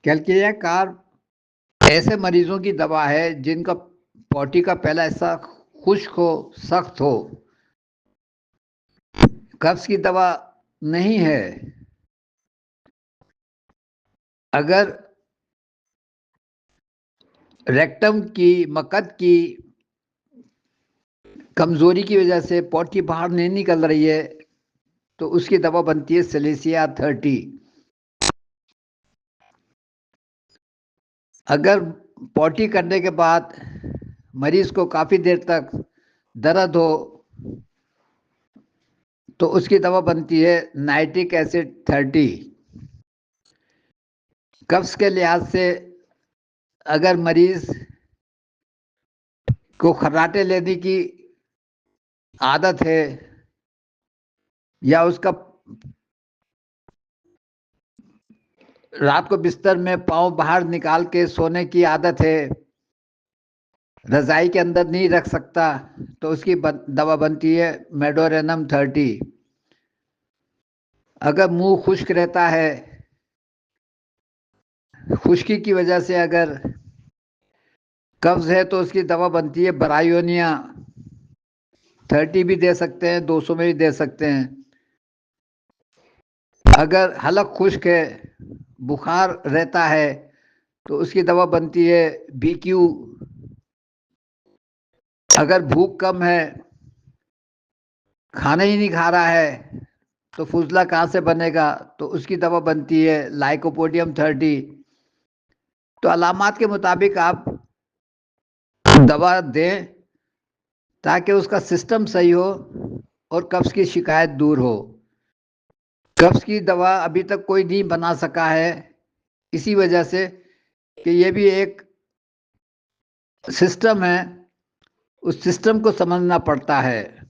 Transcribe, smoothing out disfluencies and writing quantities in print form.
कैलकिलिया carb ऐसे मरीजों की दवा है जिनका पॉटी का पहला हिस्सा खुश्क हो, सख्त हो। कब्ज की दवा नहीं है। अगर रेक्टम की मकद की कमजोरी की वजह से पॉटी बाहर नहीं निकल रही है तो उसकी दवा बनती है सिलेसिया 30। अगर पॉटी करने के बाद मरीज को काफी देर तक दर्द हो तो उसकी दवा बनती है नाइट्रिक एसिड 30। कब्ज के लिहाज से अगर मरीज को खर्राटे लेने की आदत है या उसका रात को बिस्तर में पाँव बाहर निकाल के सोने की आदत है, रजाई के अंदर नहीं रख सकता, तो उसकी दवा बनती है मेडोरेनम 30। अगर मुंह खुश्क रहता है, खुश्की की वजह से अगर कब्ज है तो उसकी दवा बनती है ब्रायोनिया 30 भी दे सकते हैं, 200 में भी दे सकते हैं। अगर हलक खुश्क है, बुखार रहता है तो उसकी दवा बनती है BQ। अगर भूख कम है, खाना ही नहीं खा रहा है तो फुजला कहाँ से बनेगा, तो उसकी दवा बनती है लाइकोपोडियम 30। तो अलामात के मुताबिक आप दवा दें ताकि उसका सिस्टम सही हो और कब्ज की शिकायत दूर हो। कब्ज की दवा अभी तक कोई नहीं बना सका है, इसी वजह से कि ये भी एक सिस्टम है, उस सिस्टम को समझना पड़ता है।